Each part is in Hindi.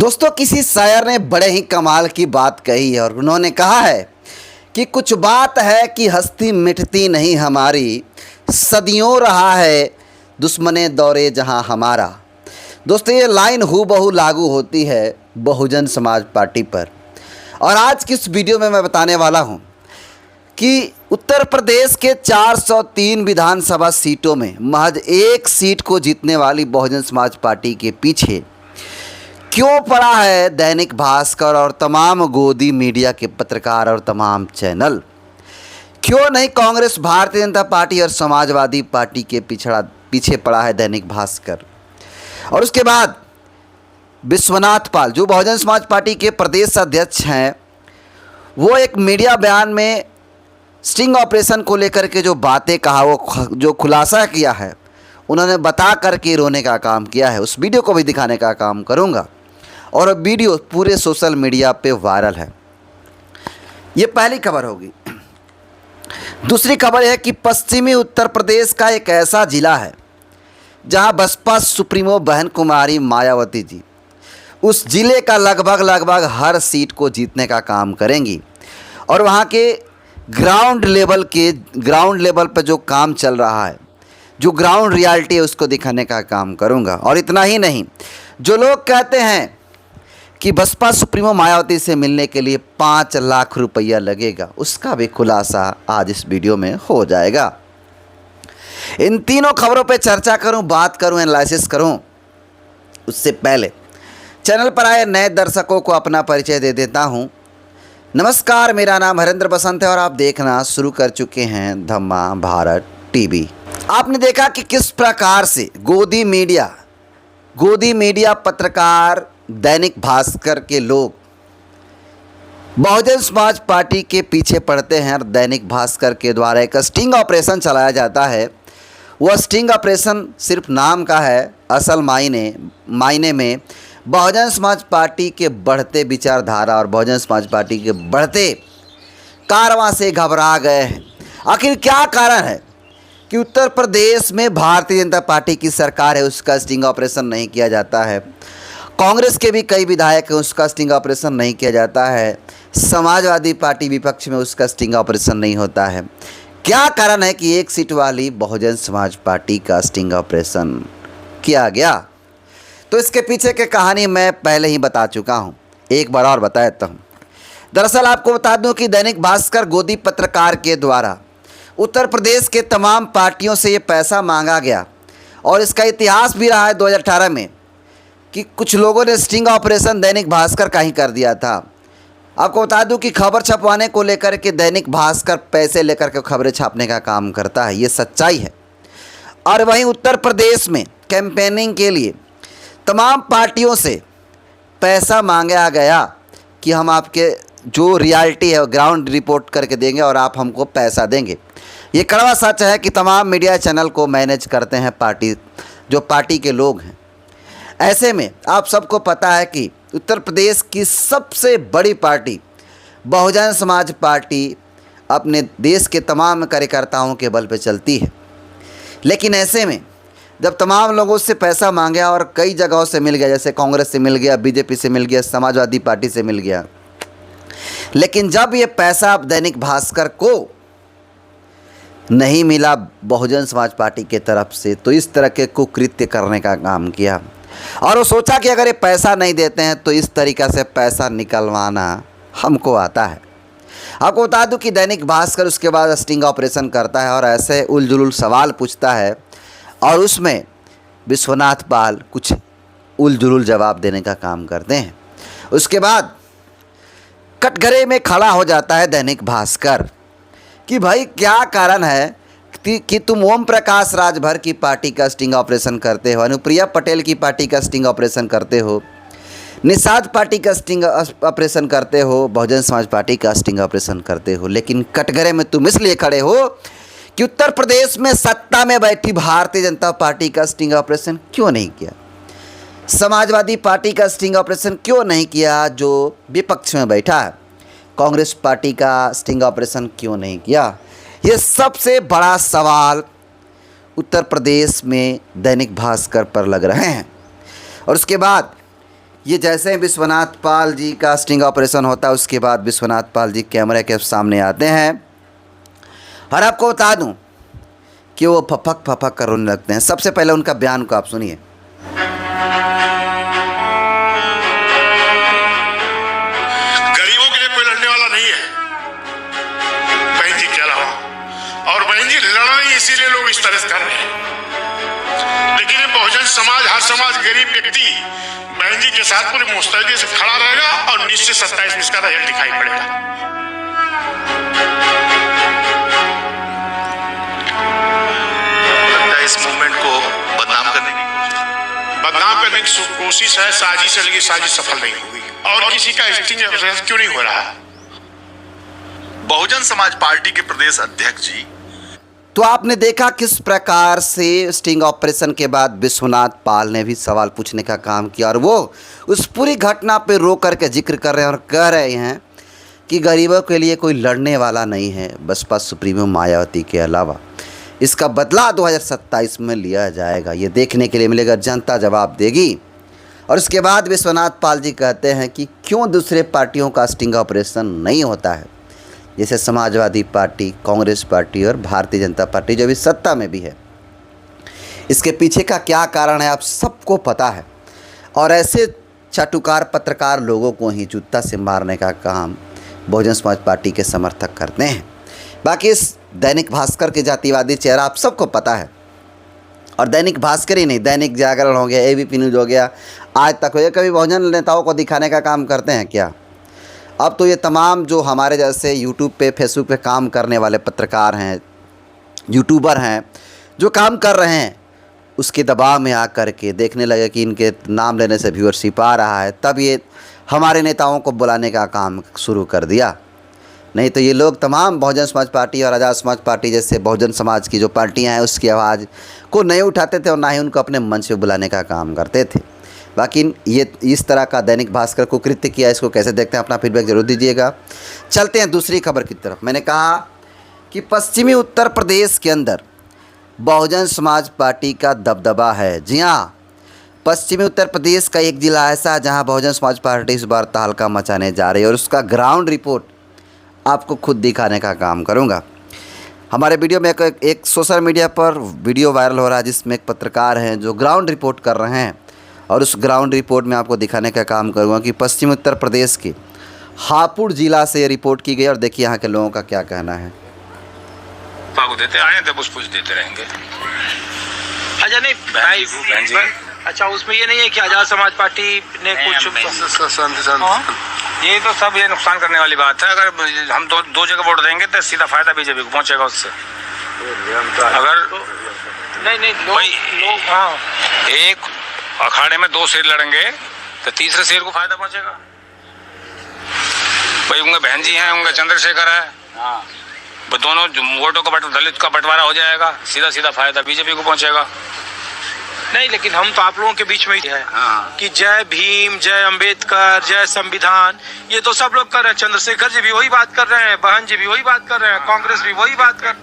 दोस्तों, किसी शायर ने बड़े ही कमाल की बात कही है और उन्होंने कहा है कि कुछ बात है कि हस्ती मिटती नहीं हमारी, सदियों रहा है दुश्मने दौरे जहां हमारा। दोस्तों, ये लाइन हूबहू लागू होती है बहुजन समाज पार्टी पर। और आज की इस वीडियो में मैं बताने वाला हूं कि उत्तर प्रदेश के 403 विधानसभा सीटों में महज एक सीट को जीतने वाली बहुजन समाज पार्टी के पीछे क्यों पड़ा है दैनिक भास्कर और तमाम गोदी मीडिया के पत्रकार और तमाम चैनल। क्यों नहीं कांग्रेस, भारतीय जनता पार्टी और समाजवादी पार्टी के पीछे पड़ा है दैनिक भास्कर। और उसके बाद विश्वनाथ पाल, जो बहुजन समाज पार्टी के प्रदेश अध्यक्ष हैं, वो एक मीडिया बयान में स्टिंग ऑपरेशन को लेकर के जो बातें कहा, वो जो खुलासा किया है, उन्होंने बता करके रोने का काम किया है। उस वीडियो को भी दिखाने का काम करूंगा और वीडियो पूरे सोशल मीडिया पे वायरल है। ये पहली खबर होगी। दूसरी खबर है कि पश्चिमी उत्तर प्रदेश का एक ऐसा जिला है जहां बसपा सुप्रीमो बहन कुमारी मायावती जी उस जिले का लगभग हर सीट को जीतने का काम करेंगी। और वहां के ग्राउंड लेवल पर जो काम चल रहा है, जो ग्राउंड रियलिटी है, उसको दिखाने का काम करूंगा। और इतना ही नहीं, जो लोग कहते हैं कि बसपा सुप्रीमो मायावती से मिलने के लिए 5 लाख रुपया लगेगा, उसका भी खुलासा आज इस वीडियो में हो जाएगा। इन तीनों खबरों पे चर्चा करूं, बात करूं, एनालिसिस करूं, उससे पहले चैनल पर आए नए दर्शकों को अपना परिचय दे देता हूं। नमस्कार, मेरा नाम हरेंद्र बसंत है और आप देखना शुरू कर चुके हैं धम्मा भारत टीवी। आपने देखा कि किस प्रकार से गोदी मीडिया पत्रकार, दैनिक भास्कर के लोग बहुजन समाज पार्टी के पीछे पड़ते हैं और दैनिक भास्कर के द्वारा एक स्टिंग ऑपरेशन चलाया जाता है। वह स्टिंग ऑपरेशन सिर्फ नाम का है, असल मायने में बहुजन समाज पार्टी के बढ़ते विचारधारा और बहुजन समाज पार्टी के बढ़ते कारवां से घबरा गए हैं। आखिर क्या कारण है कि उत्तर प्रदेश में भारतीय जनता पार्टी की सरकार है, उसका स्टिंग ऑपरेशन नहीं किया जाता है। कांग्रेस के भी कई विधायक हैं, उसका स्टिंग ऑपरेशन नहीं किया जाता है। समाजवादी पार्टी विपक्ष में, उसका स्टिंग ऑपरेशन नहीं होता है। क्या कारण है कि एक सीट वाली बहुजन समाज पार्टी का स्टिंग ऑपरेशन किया गया? तो इसके पीछे की कहानी मैं पहले ही बता चुका हूं, एक बार और बता देता हूं। दरअसल आपको बता दूं कि दैनिक भास्कर गोदी पत्रकार के द्वारा उत्तर प्रदेश के तमाम पार्टियों से ये पैसा मांगा गया और इसका इतिहास भी रहा है 2018 में कि कुछ लोगों ने स्टिंग ऑपरेशन दैनिक भास्कर का ही कर दिया था। आपको बता दूं कि खबर छपवाने को लेकर के दैनिक भास्कर पैसे लेकर के खबरें छापने का काम करता है, ये सच्चाई है। और वहीं उत्तर प्रदेश में कैंपेनिंग के लिए तमाम पार्टियों से पैसा मांगा गया कि हम आपके जो रियलिटी है ग्राउंड रिपोर्ट करके देंगे और आप हमको पैसा देंगे। ये कड़वा सच है कि तमाम मीडिया चैनल को मैनेज करते हैं पार्टी के लोग हैं। ऐसे में आप सबको पता है कि उत्तर प्रदेश की सबसे बड़ी पार्टी बहुजन समाज पार्टी अपने देश के तमाम कार्यकर्ताओं के बल पर चलती है। लेकिन ऐसे में जब तमाम लोगों से पैसा मांगा और कई जगहों से मिल गया, जैसे कांग्रेस से मिल गया, बीजेपी से मिल गया, समाजवादी पार्टी से मिल गया, लेकिन जब ये पैसा दैनिक भास्कर को नहीं मिला बहुजन समाज पार्टी के तरफ से, तो इस तरह के कुकृत्य करने का काम किया। और वो सोचा कि अगर ये पैसा नहीं देते हैं तो इस तरीक़ा से पैसा निकलवाना हमको आता है। आपको बता दूं कि दैनिक भास्कर उसके बाद स्टिंग ऑपरेशन करता है और ऐसे उलझुल सवाल पूछता है और उसमें विश्वनाथ पाल कुछ उलझुल जवाब देने का काम करते हैं। उसके बाद कटघरे में खड़ा हो जाता है दैनिक भास्कर कि भाई क्या कारण है कि तुम ओम प्रकाश राजभर की पार्टी का स्टिंग ऑपरेशन करते हो, अनुप्रिया पटेल की पार्टी का स्टिंग ऑपरेशन करते हो, निषाद पार्टी का स्टिंग ऑपरेशन करते हो, बहुजन समाज पार्टी का स्टिंग ऑपरेशन करते हो, लेकिन कटघरे में तुम इसलिए खड़े हो कि उत्तर प्रदेश में सत्ता में बैठी भारतीय जनता पार्टी का स्टिंग ऑपरेशन क्यों नहीं किया, समाजवादी पार्टी का स्टिंग ऑपरेशन क्यों नहीं किया जो विपक्ष में बैठा है, कांग्रेस पार्टी का स्टिंग ऑपरेशन क्यों नहीं किया। ये सबसे बड़ा सवाल उत्तर प्रदेश में दैनिक भास्कर पर लग रहे हैं। और उसके बाद ये जैसे ही विश्वनाथ पाल जी का स्टिंग ऑपरेशन होता है उसके बाद विश्वनाथ पाल जी कैमरे के सामने आते हैं और आपको बता दूं कि वो फपक फपक कर रोने लगते हैं। सबसे पहले उनका बयान को आप सुनिए। गरीबों के लिए कोई लड़ने वाला नहीं है बहन जी के अलावा, और बहन जी लड़ रही इसीलिए लोग इस तरह से कर रहे हैं। लेकिन ये बहुजन समाज, हर समाज, गरीब व्यक्ति बहन जी के साथ पूरी मुस्तैदी से खड़ा रहेगा और निश्चित 27 में इसका रिजल्ट दिखाई पड़ेगा। इस मूवमेंट को बदनाम करने की कोशिश है, साजिश है, लेकिन साजिश सफल नहीं हुई। और किसी का स्टिंग ऑपरेशन क्यों नहीं हो रहा? बहुजन समाज पार्टी के प्रदेश अध्यक्ष जी, तो आपने देखा किस प्रकार से स्टिंग ऑपरेशन के बाद विश्वनाथ पाल ने भी सवाल पूछने का काम किया और वो उस पूरी घटना पे रो करके जिक्र कर रहे हैं और कह रहे हैं कि गरीबों के लिए कोई लड़ने वाला नहीं है बसपा सुप्रीमो मायावती के अलावा। इसका बदला 2027 में लिया जाएगा, ये देखने के लिए मिलेगा, जनता जवाब देगी। और उसके बाद विश्वनाथ पाल जी कहते हैं कि क्यों दूसरे पार्टियों का स्टिंग ऑपरेशन नहीं होता है, जैसे समाजवादी पार्टी, कांग्रेस पार्टी और भारतीय जनता पार्टी जो अभी सत्ता में भी है। इसके पीछे का क्या कारण है आप सबको पता है, और ऐसे चाटुकार पत्रकार लोगों को ही जूता से मारने का काम बहुजन समाज पार्टी के समर्थक करते हैं। बाकी इस दैनिक भास्कर के जातिवादी चेहरा आप सबको पता है, और दैनिक भास्कर ही नहीं, दैनिक जागरण हो गया, एबीपी न्यूज़ हो गया, आज तक हो गया, कभी बहुजन नेताओं को दिखाने का काम करते हैं क्या? अब तो ये तमाम जो हमारे जैसे यूट्यूब पे, फेसबुक पे काम करने वाले पत्रकार हैं, यूट्यूबर हैं, जो काम कर रहे हैं, उसके दबाव में आ कर के देखने लगे कि इनके नाम लेने से व्यूअरशिप आ रहा है, तब ये हमारे नेताओं को बुलाने का काम शुरू कर दिया। नहीं तो ये लोग तमाम बहुजन समाज पार्टी और आज़ाद समाज पार्टी जैसे बहुजन समाज की जो पार्टियां हैं उसकी आवाज़ को नहीं उठाते थे और ना ही उनको अपने मंच पे बुलाने का काम करते थे। बाकी ये इस तरह का दैनिक भास्कर को कृत्य किया, इसको कैसे देखते हैं अपना फीडबैक जरूर दीजिएगा। चलते हैं दूसरी खबर की तरफ। मैंने कहा कि पश्चिमी उत्तर प्रदेश के अंदर बहुजन समाज पार्टी का दबदबा है। जी हाँ, पश्चिमी उत्तर प्रदेश का एक जिला ऐसा है जहाँ बहुजन समाज पार्टी इस बार तहलका मचाने जा रही है और उसका ग्राउंड रिपोर्ट आपको खुद दिखाने का काम करूंगा। हमारे वीडियो में एक सोशल मीडिया पर वीडियो वायरल हो रहा है जिसमें एक पत्रकार हैं जो ग्राउंड रिपोर्ट कर रहे हैं, और उस ग्राउंड रिपोर्ट में आपको दिखाने का काम करूंगा कि पश्चिम उत्तर प्रदेश के हापुड़ जिला से ये रिपोर्ट की गई और देखिए यहाँ के लोगों का क्या कहना है। देते आए थे, कुछ देते रहेंगे। अच्छा नहीं भाई, अच्छा उसमें ये नहीं है कि आजाद समाज पार्टी ने कुछ ये तो सब ये नुकसान करने वाली बात है। अगर हम दो जगह वोट देंगे तो सीधा फायदा बीजेपी को पहुंचेगा उससे। अगर नहीं लोग हाँ, एक अखाड़े में 2 शेर लड़ेंगे तो तीसरे शेर को फायदा पहुंचेगा। भाई उनके बहन जी हैं, उनका चंद्रशेखर है, वो दोनों वोटों का दलित का बंटवारा हो जाएगा, सीधा सीधा फायदा बीजेपी को पहुंचेगा। नहीं लेकिन हम तो आप लोगों के बीच में ही है कि जय भीम, जय अंबेडकर, जय संविधान, ये तो सब लोग कर रहे हैं। चंद्रशेखर जी भी वही बात कर रहे हैं, बहन जी भी वही बात कर रहे हैं, कांग्रेस भी वही बात कर।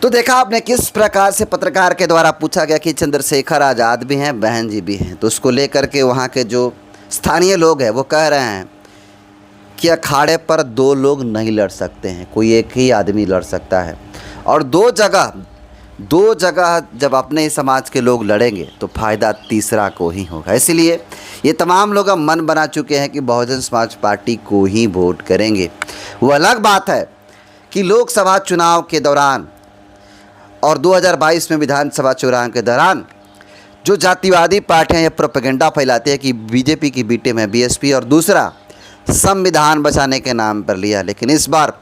तो देखा आपने किस प्रकार से पत्रकार के द्वारा पूछा गया कि चंद्रशेखर आज़ाद भी हैं, बहन जी भी हैं, तो उसको लेकर के वहाँ के जो स्थानीय लोग हैं वो कह रहे हैं कि अखाड़े पर 2 लोग नहीं लड़ सकते हैं, कोई एक ही आदमी लड़ सकता है, और दो जगह जब अपने ही समाज के लोग लड़ेंगे तो फ़ायदा तीसरा को ही होगा। इसीलिए ये तमाम लोग अब मन बना चुके हैं कि बहुजन समाज पार्टी को ही वोट करेंगे। वो अलग बात है कि लोकसभा चुनाव के दौरान और 2022 में विधानसभा चुनाव के दौरान जो जातिवादी पार्टियां ये प्रोपेगेंडा फैलाती है कि बीजेपी की बी टीम है बीएसपी और दूसरा संविधान बचाने के नाम पर लिया, लेकिन इस बार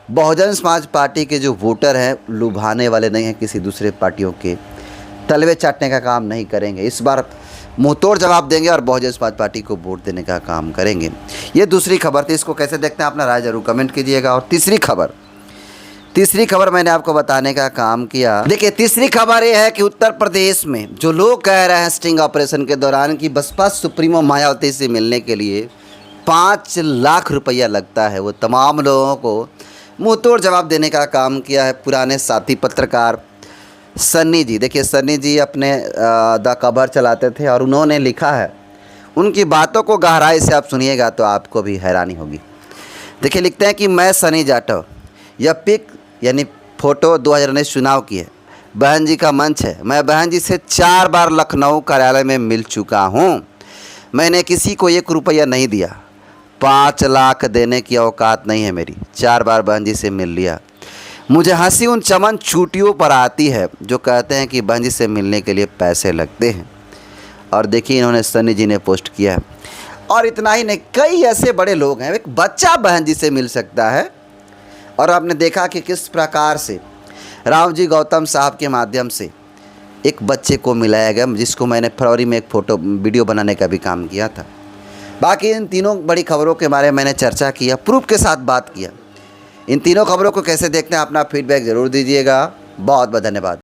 बहुजन समाज पार्टी के जो वोटर हैं लुभाने वाले नहीं हैं, किसी दूसरे पार्टियों के तलवे चाटने का काम नहीं करेंगे। इस बार मुंहतोड़ जवाब देंगे और बहुजन समाज पार्टी को वोट देने का काम करेंगे। ये दूसरी खबर थी, इसको कैसे देखते हैं अपना राय जरूर कमेंट कीजिएगा। और तीसरी खबर मैंने आपको बताने का काम किया। देखिए तीसरी खबर ये है कि उत्तर प्रदेश में जो लोग कह रहे हैं स्टिंग ऑपरेशन के दौरान कि बसपा सुप्रीमो मायावती से मिलने के लिए 5 लाख रुपया लगता है, वो तमाम लोगों को मुंहतोड़ जवाब देने का काम किया है पुराने साथी पत्रकार सन्नी जी। देखिए सन्नी जी अपने द खबर चलाते थे और उन्होंने लिखा है, उनकी बातों को गहराई से आप सुनिएगा तो आपको भी हैरानी होगी। देखिए, लिखते हैं कि मैं सनी जाटव, यह पिक यानी फ़ोटो 2019 चुनाव की है। बहन जी का मंच है। मैं बहन जी से 4 बार लखनऊ कार्यालय में मिल चुका हूँ। मैंने किसी को 1 रुपया नहीं दिया। 5 लाख देने की औकात नहीं है मेरी। 4 बार बहन जी से मिल लिया। मुझे हंसी उन चमन चूटियों पर आती है जो कहते हैं कि बहन जी से मिलने के लिए पैसे लगते हैं। और देखिए, इन्होंने सनी जी ने पोस्ट किया है। और इतना ही नहीं, कई ऐसे बड़े लोग हैं। एक बच्चा बहन जी से मिल सकता है। और आपने देखा कि किस प्रकार से राव जी गौतम साहब के माध्यम से एक बच्चे को मिलाया गया, जिसको मैंने फरवरी में एक वीडियो बनाने का भी काम किया था। बाकी इन तीनों बड़ी खबरों के बारे में मैंने चर्चा किया, प्रूफ के साथ बात किया। इन तीनों खबरों को कैसे देखते हैं, अपना फीडबैक ज़रूर दीजिएगा। बहुत बहुत धन्यवाद।